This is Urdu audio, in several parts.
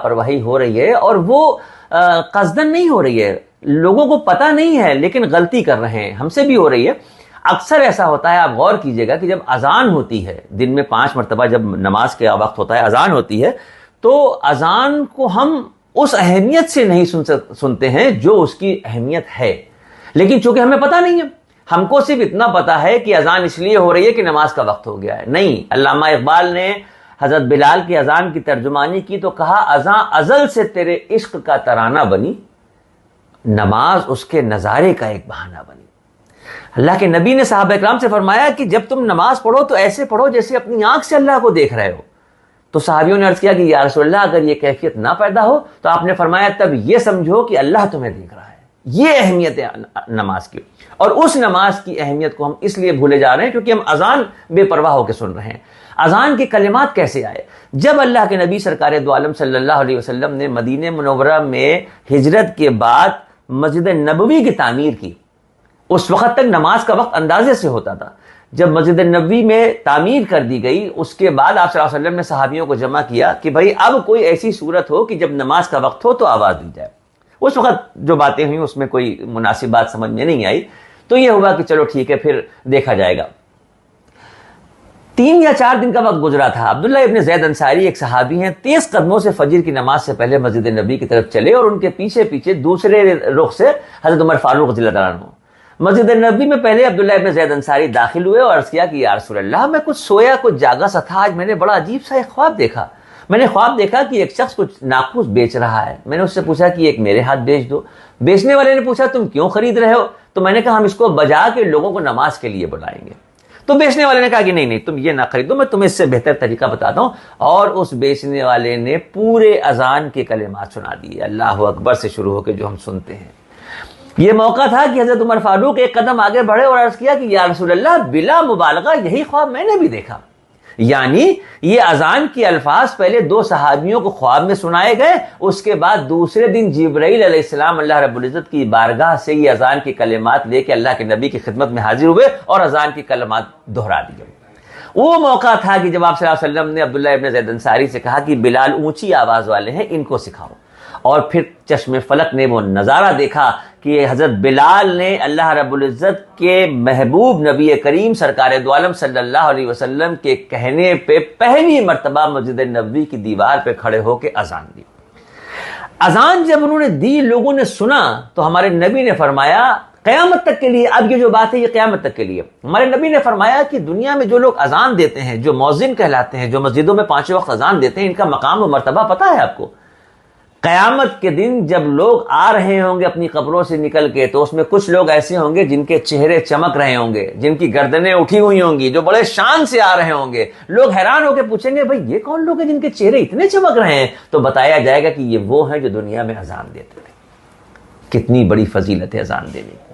لاپرواہی ہو رہی ہے، اور وہ قصدن نہیں ہو رہی ہے، لوگوں کو پتہ نہیں ہے لیکن غلطی کر رہے ہیں، ہم سے بھی ہو رہی ہے۔ اکثر ایسا ہوتا ہے، آپ غور کیجئے گا کہ جب اذان ہوتی ہے، دن میں 5 مرتبہ جب نماز کے وقت ہوتا ہے، اذان ہوتی ہے، تو اذان کو ہم اس اہمیت سے نہیں سنتے ہیں جو اس کی اہمیت ہے، لیکن چونکہ ہمیں پتہ نہیں ہے، ہم کو صرف اتنا پتا ہے کہ اذان اس لیے ہو رہی ہے کہ نماز کا وقت ہو گیا ہے۔ نہیں، علامہ اقبال نے حضرت بلال کی اذان کی ترجمانی کی تو کہا اذان ازل سے تیرے عشق کا ترانہ بنی، نماز اس کے نظارے کا ایک بہانہ بنی۔ اللہ کے نبی نے صحابہ اکرام سے فرمایا کہ جب تم نماز پڑھو تو ایسے پڑھو جیسے اپنی آنکھ سے اللہ کو دیکھ رہے ہو۔ تو صحابیوں نے عرض کیا کہ یا رسول اللہ اگر یہ کیفیت نہ پیدا ہو تو آپ نے فرمایا تب یہ سمجھو کہ اللہ تمہیں دیکھ رہا ہے۔ یہ اہمیت ہے نماز کی، اور اس نماز کی اہمیت کو ہم اس لیے بھولے جا رہے ہیں کیونکہ ہم اذان بے پرواہ ہو کے سن رہے ہیں۔ اذان کے کلمات کیسے آئے؟ جب اللہ کے نبی سرکار دو عالم صلی اللہ علیہ وسلم نے مدینہ منورہ میں ہجرت کے بعد مسجد نبوی کی تعمیر کی، اس وقت تک نماز کا وقت اندازے سے ہوتا تھا۔ جب مسجد نبوی میں تعمیر کر دی گئی، اس کے بعد آپ صلی اللہ علیہ وسلم نے صحابیوں کو جمع کیا کہ بھائی اب کوئی ایسی صورت ہو کہ جب نماز کا وقت ہو تو آواز دی جائے۔ اس وقت جو باتیں ہوئیں اس میں کوئی مناسب بات سمجھ میں نہیں آئی، تو یہ ہوا کہ چلو ٹھیک ہے پھر دیکھا جائے گا۔ 3 یا 4 دن کا وقت گزرا تھا، عبداللہ ابن زید انصاری ایک صحابی ہیں، تیز قدموں سے فجر کی نماز سے پہلے مسجد نبی کی طرف چلے، اور ان کے پیچھے پیچھے دوسرے رخ سے حضرت عمر فاروق رضی اللہ عنہ۔ مسجد نبی میں پہلے عبداللہ ابن زید انصاری داخل ہوئے اور عرض کیا کہ یا رسول اللہ میں کچھ سویا کچھ جاگا سا تھا، آج میں نے بڑا عجیب سا ایک خواب دیکھا۔ میں نے خواب دیکھا کہ ایک شخص کچھ ناقوس بیچ رہا ہے، میں نے اس سے پوچھا کہ ایک میرے ہاتھ بیچ دو۔ بیچنے والے نے پوچھا تم کیوں خرید رہے ہو؟ تو میں نے کہا ہم اس کو بجا کے لوگوں کو نماز کے لیے بلائیں گے۔ تو بیچنے والے نے کہا کہ نہیں تم یہ نہ خریدو، میں تمہیں اس سے بہتر طریقہ بتاتا ہوں، اور اس بیچنے والے نے پورے اذان کے کلمات سنا دیے، اللہ اکبر سے شروع ہو کے جو ہم سنتے ہیں۔ یہ موقع تھا کہ حضرت عمر فاروق ایک قدم آگے بڑھے اور عرض کیا کہ یا رسول اللہ بلا مبالغہ یہی خواب میں نے بھی دیکھا۔ یعنی یہ اذان کے الفاظ پہلے 2 صحابیوں کو خواب میں سنائے گئے، اس کے بعد دوسرے دن جبرائیل علیہ السلام اللہ رب العزت کی بارگاہ سے یہ اذان کے کلمات لے کے اللہ کے نبی کی خدمت میں حاضر ہوئے اور اذان کے کلمات دہرا دیے۔ وہ موقع تھا کہ جب آپ صلی اللہ علیہ وسلم نے عبداللہ ابن زید انصاری سے کہا کہ بلال اونچی آواز والے ہیں، ان کو سکھاؤ، اور پھر چشم فلک نے وہ نظارہ دیکھا کہ حضرت بلال نے اللہ رب العزت کے محبوب نبی کریم سرکار دو عالم صلی اللہ علیہ وسلم کے کہنے پہ پہلی مرتبہ مسجد نبوی کی دیوار پہ کھڑے ہو کے اذان دی۔ اذان جب انہوں نے دی، لوگوں نے سنا، تو ہمارے نبی نے فرمایا قیامت تک کے لیے، اب یہ جو بات ہے یہ قیامت تک کے لیے، ہمارے نبی نے فرمایا کہ دنیا میں جو لوگ اذان دیتے ہیں، جو مؤذن کہلاتے ہیں، جو مسجدوں میں 5 وقت اذان دیتے ہیں، ان کا مقام و مرتبہ پتہ ہے آپ کو؟ قیامت کے دن جب لوگ آ رہے ہوں گے اپنی قبروں سے نکل کے، تو اس میں کچھ لوگ ایسے ہوں گے جن کے چہرے چمک رہے ہوں گے، جن کی گردنیں اٹھی ہوئی ہوں گی، جو بڑے شان سے آ رہے ہوں گے۔ لوگ حیران ہو کے پوچھیں گے بھئی یہ کون لوگ ہیں جن کے چہرے اتنے چمک رہے ہیں؟ تو بتایا جائے گا کہ یہ وہ ہیں جو دنیا میں اذان دیتے تھے۔ کتنی بڑی فضیلت ہے اذان دینے کی۔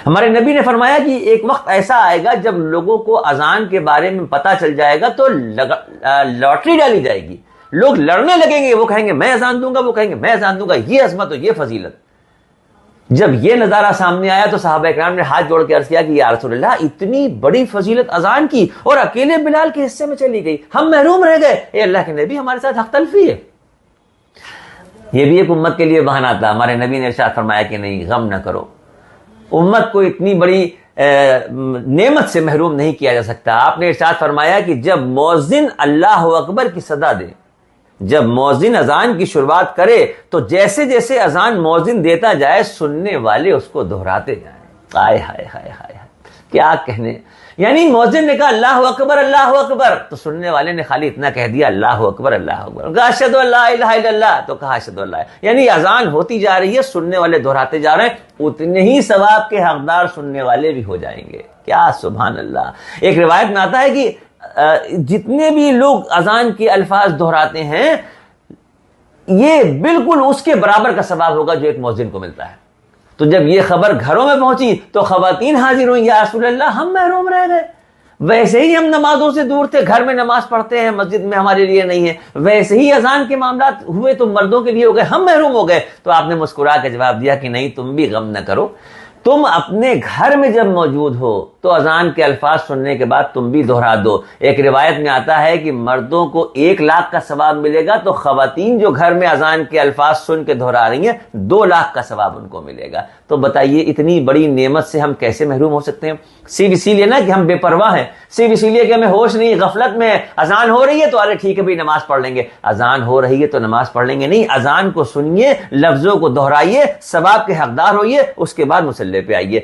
ہمارے نبی نے فرمایا کہ ایک وقت ایسا آئے گا جب لوگوں کو اذان کے بارے میں پتہ چل جائے گا تو لاٹری ڈالی جائے گی، لوگ لڑنے لگیں گے، وہ کہیں گے میں اذان دوں گا، وہ کہیں گے میں اذان دوں گا، یہ عظمت اور یہ فضیلت۔ جب یہ نظارہ سامنے آیا تو صحابہ اکرام نے ہاتھ جوڑ کے عرض کیا کہ یا رسول اللہ اتنی بڑی فضیلت اذان کی اور اکیلے بلال کے حصے میں چلی گئی، ہم محروم رہ گئے، اے اللہ کے نبی ہمارے ساتھ حق تلفی ہے۔ یہ بھی ایک امت کے لیے بہانہ تھا۔ ہمارے نبی نے ارشاد فرمایا کہ نہیں، غم نہ کرو، امت کو اتنی بڑی نعمت سے محروم نہیں کیا جا سکتا۔ آپ نے ارشاد فرمایا کہ جب مؤذن اللہ اکبر کی صدا دے، جب مؤذن اذان کی شروعات کرے تو جیسے جیسے اذان مؤذن دیتا جائے سننے والے اس کو دہراتے جائیں۔ ہائے ہائے ہائے ہائے، کیا کہنے، یعنی مؤذن نے کہا اللہ اکبر اللہ اکبر، تو سننے والے نے خالی اتنا کہہ دیا اللہ اکبر اللہ اکبر، کہا اشہدو ان لا الہ الا اللہ، تو کہا اشہدو ان لا، یعنی اذان ہوتی جا رہی ہے، سننے والے دہراتے جا رہے ہیں، اتنے ہی ثواب کے حقدار سننے والے بھی ہو جائیں گے۔ کیا سبحان اللہ۔ ایک روایت میں آتا ہے کہ جتنے بھی لوگ اذان کے الفاظ دہراتے ہیں یہ بالکل اس کے برابر کا ثواب ہوگا جو ایک مؤذن کو ملتا ہے۔ تو جب یہ خبر گھروں میں پہنچی تو خواتین حاضر ہوئیں، یا رسول اللہ ہم محروم رہ گئے، ویسے ہی ہم نمازوں سے دور تھے، گھر میں نماز پڑھتے ہیں، مسجد میں ہمارے لیے نہیں ہے، ویسے ہی اذان کے معاملات ہوئے تو مردوں کے لیے ہو گئے، ہم محروم ہو گئے۔ تو آپ نے مسکرا کے جواب دیا کہ نہیں تم بھی غم نہ کرو، تم اپنے گھر میں جب موجود ہو تو اذان کے الفاظ سننے کے بعد تم بھی دہرا دو۔ ایک روایت میں آتا ہے کہ مردوں کو 1,00,000 کا ثواب ملے گا، تو خواتین جو گھر میں اذان کے الفاظ سن کے دہرا رہی ہیں 2,00,000 کا ثواب ان کو ملے گا۔ تو بتائیے اتنی بڑی نعمت سے ہم کیسے محروم ہو سکتے ہیں؟ صرف اسی لیے نا کہ ہم بے پرواہ ہیں، صرف اسی لیے کہ ہمیں ہوش نہیں، غفلت میں اذان ہو رہی ہے تو ارے ٹھیک ہے بھائی نماز پڑھ لیں گے، اذان ہو رہی ہے تو نماز پڑھ لیں گے نہیں، اذان کو سنیے، لفظوں کو دہرائیے، ثواب کے حقدار ہوئیے، اس کے بعد مصلی پہ آئیے۔